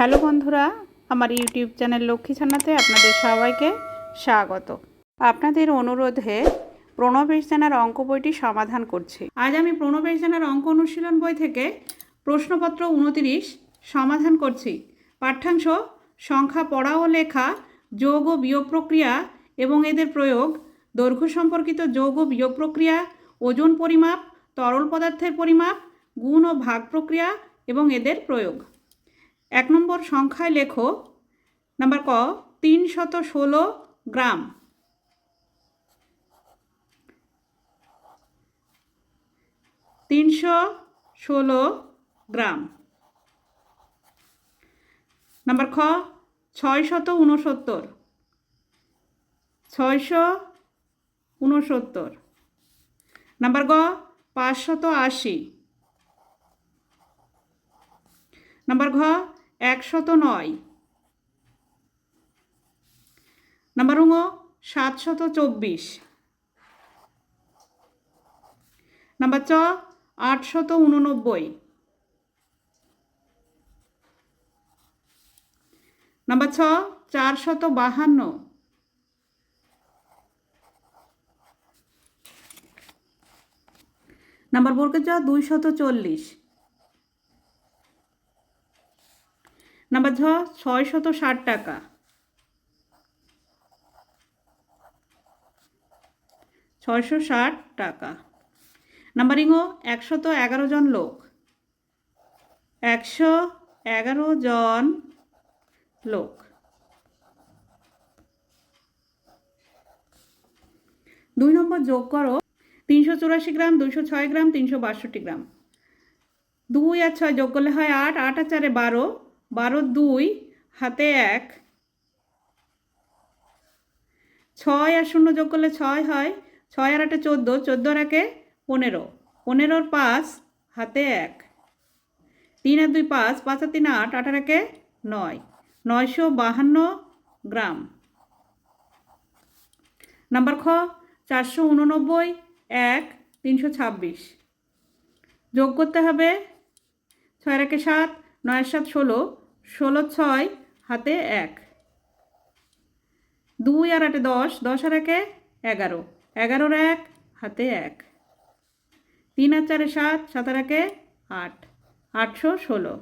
Hello বন্ধুরা, আমার YouTube channel Lakshmi ছান্নাতে আপনাদের সবাইকে স্বাগত। আপনাদের অনুরোধে প্রণবেশ জানার অঙ্ক বইটি সমাধান করছি। আজ আমি প্রণবেশ জানার অঙ্ক অনুশীলন বই থেকে প্রশ্নপত্র 29 সমাধান করছি। পাঠ্যাংশ সংখ্যা পড়া ও লেখা, যোগ ও বিয়োগ প্রক্রিয়া এবং এদের প্রয়োগ, দৈর্ঘ্য সম্পর্কিত যোগ ও বিয়োগ প্রক্রিয়া, ওজন পরিমাপ, তরল পদার্থের পরিমাপ, গুণ ও ভাগ প্রক্রিয়া এবং এদের প্রয়োগ। 1 নম্বর সংখ্যায় লেখো। নাম্বার ক 316 গ্রাম। নাম্বার খ 669। 669। নাম্বার গ 580। নাম্বার ঘ 109। নাম্বার ঙ 724। নাম্বার চ 889। নাম্বার ছ 452। নাম্বার বর্গের জ 240। নাম্বার ঝ 660 টাকা। নাম্বার ইঙ 111 জন লোক। 111 জন লোক। 2 নম্বর যোগ করো। 384 গ্রাম, 206 গ্রাম, 362 গ্রাম। 2 আর 6 যোগ করলে হয় 8, 8 আর 4 12, 12 2 হাতে 1। 6 আর 0 যোগ করলে 6 হয়, 6 আর 8 14, 14 আর 1 15, 15 আর 5 হাতে 1। 3 আর 2 5, 5 আর 3 8, 8 আর 1 9, 952 গ্রাম। নাম্বার খ 489 1 326। যোগ করতে হবে। 6 আর 1 7, 9 আর 7 16, 16 6 হাতে 1। 2 আর 8 10, 10 আর 1 11, 11 আর 1 হাতে 1। 3 আর 4 7, 7 আর 1 8, 816।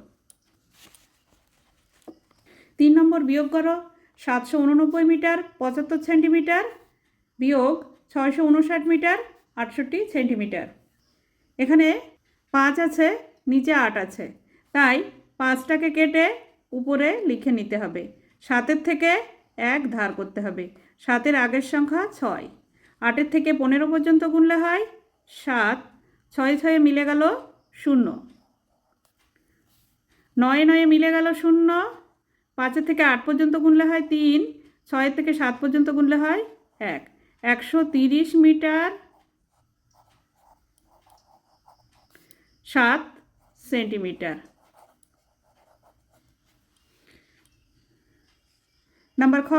3 নম্বর বিয়োগ করো। 789 মিটার 75 সেন্টিমিটার বিয়োগ 659 মিটার 68 সেন্টিমিটার। এখানে 5 আছে, নিচে 8 আছে, তাই 5টাকে কেটে উপরে লিখে নিতে হবে। 7-এর থেকে 1 ধার করতে হবে। 7-এর আগের সংখ্যা 6। 8-এর থেকে 15 পর্যন্ত গুনলে হয় 7, 6 6 মিলে গেল 0, 9 9 মিলে গেল 0। 5-এর থেকে 8 পর্যন্ত গুনলে হয় 3, 6-এর থেকে 7 পর্যন্ত গুনলে হয় 1। 130 মিটার 7 সেন্টিমিটার। নাম্বার খ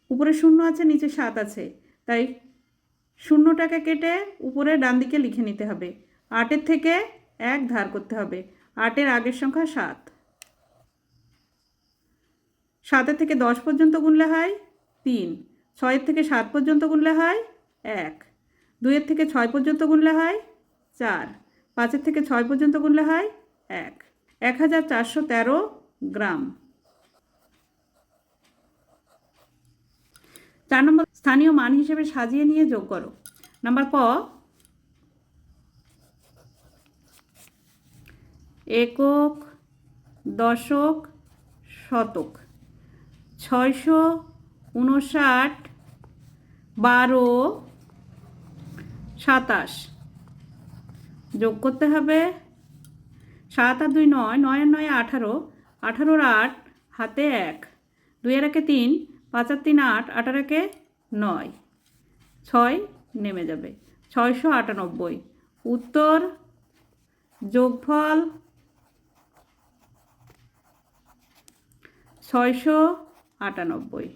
উপরে 0 আছে, নিচে 7 আছে, তাই 0টাকে কেটে উপরে ডান দিকে লিখে নিতে হবে। 8-এর থেকে 1 ধার করতে হবে। 8-এর আগের সংখ্যা 7। 7-এর থেকে 10 পর্যন্ত গুনলে হয় 3, 6-এর থেকে 7 পর্যন্ত গুনলে হয় 1, 2-এর থেকে 6 পর্যন্ত গুনলে হয় 4, 5-এর থেকে 6 পর্যন্ত গুনলে হয় 1। 1413 গ্রাম। 4 নম্বর স্থানীয় মান হিসেবে সাজিয়ে নিয়ে যোগ করো। নাম্বার ক একক, দশক, শতক। 659 12 27 যোগ করতে হবে। 7 আর 2 9, 9 আর 9 18, 18 আর 8 হাতে 1, 2 আর 1 3, 5 আর 3 8, 8 আর 1 9, 6 নেমে যাবে। 698। উত্তর যোগফল 698।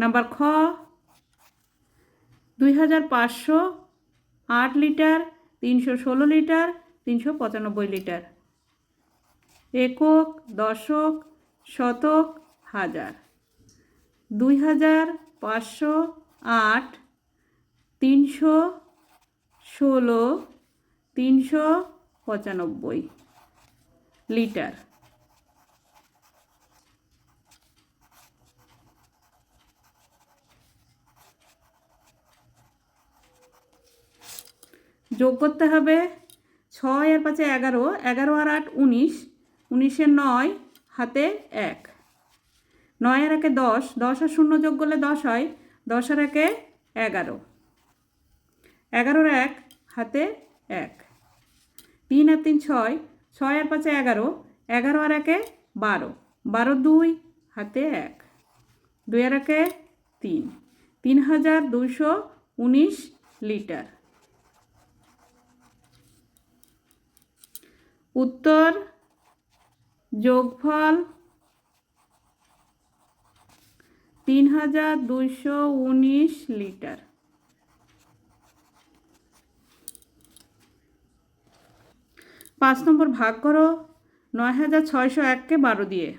নাম্বার খ 2508 লিটার, 316 লিটার, 395 লিটার। একক, দশক, শতক, হাজার। 2000, 500, 8, 300, 16, 395 লিটার। যোগ করতে হবে 6 আর 5 11, 11 আর 8 19, 19 9 হাতে 1, 9 আর 1 10, 10 আর 0 যোগ করলে 10 হয়, 10 আর 1 11, 11 আর 1 হাতে 1, 3 আর 3 6, 6 আর 5 11, 11 আর 1 12, 12 2 হাতে 1, 2 আর 1 3, 3219 লিটার। উত্তর যোগফল 3219 লিটার। 5 নম্বর, ভাগ করো 9601কে 12 দিয়ে।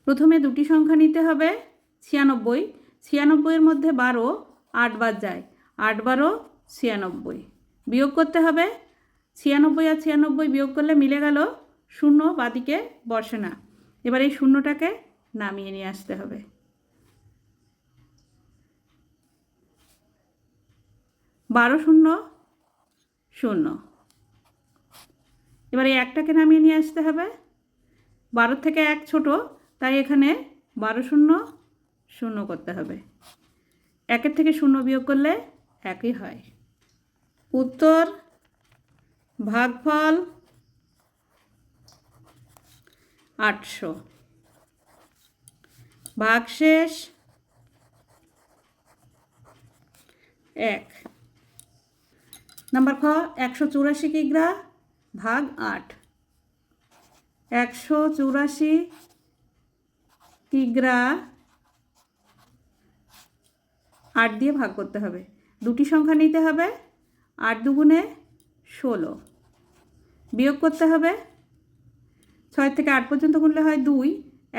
প্রথমে দুটি সংখ্যা নিতে হবে 96, 96-এর মধ্যে 12 8 বার যায়, 8 12 96, বিয়োগ করতে হবে 96 আর 96 বিয়োগ করলে মিলে গেল 0, বাদিকে বসে না। এবার এই শূন্যটাকে নামিয়ে নিয়ে আসতে হবে। 12 0 0। এবার এই একটাকে নামিয়ে নিয়ে আসতে হবে। 12 থেকে 1 ছোট, তাই এখানে 12 0 0 করতে হবে। 1-এর থেকে 0 বিয়োগ করলে 1ই হয়। উত্তর ভাগফল 800। ভাগশেষ 1। নাম্বার খ, 184 কিগ্রা ভাগ 8। 184 কিগ্রা 8 দিয়ে ভাগ করতে হবে। দুটি সংখ্যা নিতে হবে, 8 দুগুণে 16, বিয়োগ করতে হবে 6 থেকে 8 পর্যন্ত গুনলে হয় 2,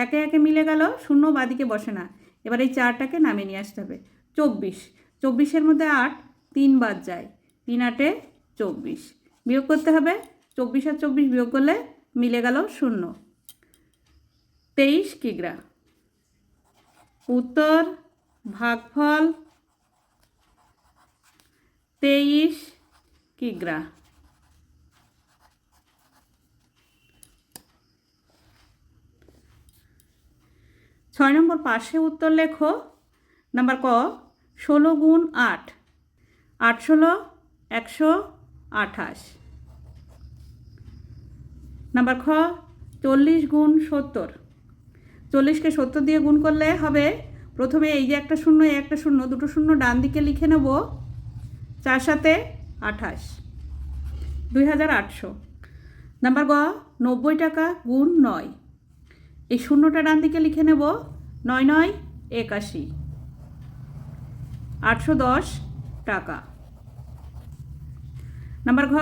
1-এ 1-এ মিলে গেল, 0 বাদিকে বসে না। এবার এই 4টাকে নামিয়ে নিয়ে আসতে হবে। 24, 24-এর মধ্যে 8 3 বার যায়, 3 8-এ 24, বিয়োগ করতে হবে 24 আর 24 বিয়োগ করলে মিলে গেল 0, 23 কিগ্রা। উত্তর ভাগফল 23 কিগ্রা। 6 নম্বর, পাশে উত্তর লেখো। নাম্বার ক, 16 গুণ 8, 8 16 128। নাম্বার খ, 40 গুণ 70, 40-কে 70 দিয়ে গুণ করলে হবে, প্রথমে এই যে একটা শূন্য, এই একটা শূন্য, দুটো শূন্য ডান দিকে লিখে নেব, 4 7 28, 2800। নাম্বার গ, 90 টাকা গুণ 9, এই শূন্যটা ডান দিকে লিখে নেব, 9 9 81, 810 টাকা। নাম্বার ঘ,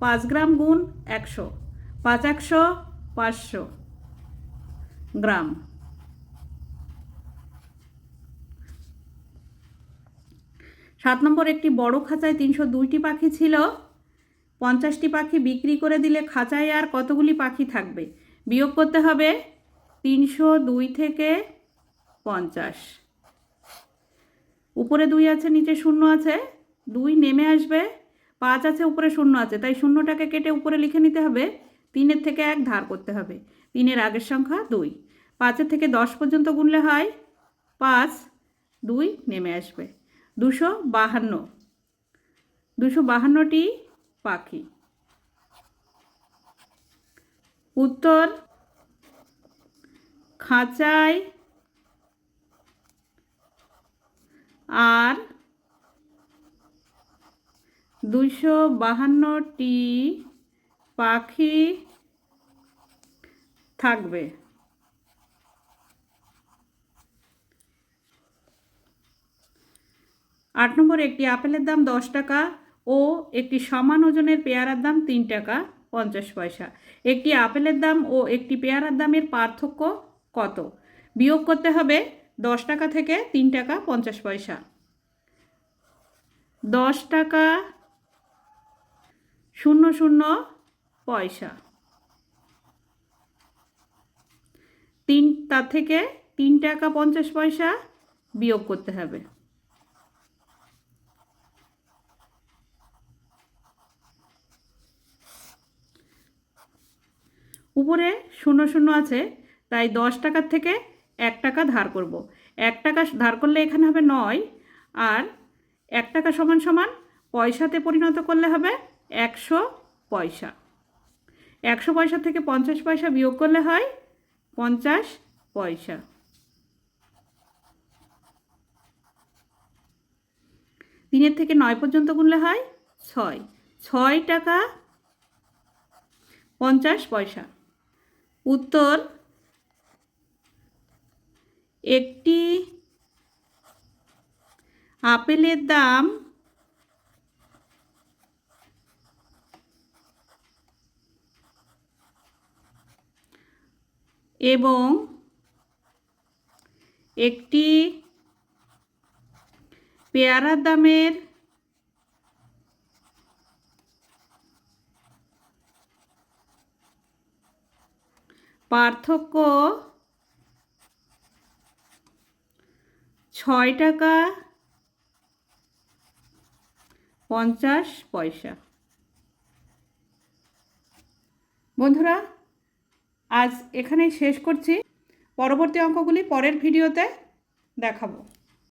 5 গ্রাম গুণ 100, 5 100 500 গ্রাম। সাত নম্বর, একটি বড় খাঁচায় 302টি পাখি ছিল। 50টি পাখি বিক্রি করে দিলে খাঁচায় আর কতগুলি পাখি থাকবে? বিয়োগ করতে হবে 302 থেকে 50। উপরে 2 আছে, নিচে 0 আছে, 2 নেমে আসবে, 5 আছে, উপরে 0 আছে, তাই 0টাকে কেটে উপরে লিখে নিতে হবে, 3-এর থেকে 1 ধার করতে হবে, 3-এর আগের সংখ্যা 2, 5-এর থেকে 10 পর্যন্ত গুনলে হয় 5, 2 নেমে আসবে, 252, 252টি পাখি। উত্তর খাঁচায় আর 252টি পাখি থাকবে। 8 নম্বর, একটি আপেলের দাম 10 টাকা ও একটি সমান ওজনের পেয়ারার দাম 3 টাকা 50 পয়সা। একটি আপেলের দাম ও একটি পেয়ারার দামের পার্থক্য কত? বিয়োগ করতে হবে 10 টাকা থেকে 3 টাকা 50 পয়সা। 10 টাকা 00 পয়সা, তার থেকে 3 টাকা 50 পয়সা বিয়োগ করতে হবে। উপরে 00 আছে, তাই 10 টাকার থেকে 1 টাকা ধার করব। 1 টাকা ধার করলে এখানে হবে 9, আর 1 টাকা সমান সমান পয়সাতে পরিণত করলে হবে 100 পয়সা। 100 পয়সা থেকে 50 পয়সা বিয়োগ করলে হয় 50 পয়সা। 3 থেকে 9 পর্যন্ত গুনলে হয় 6। 6 টাকা 50 পয়সা। উত্তর, একটি আপেলের দাম এবং একটি পেয়ারার দামের পার্থক্য 6 টাকা 50 পয়সা। বন্ধুরা, আজ এখানেই শেষ করছি। পরবর্তী অঙ্কগুলি পরের ভিডিওতে দেখাবো।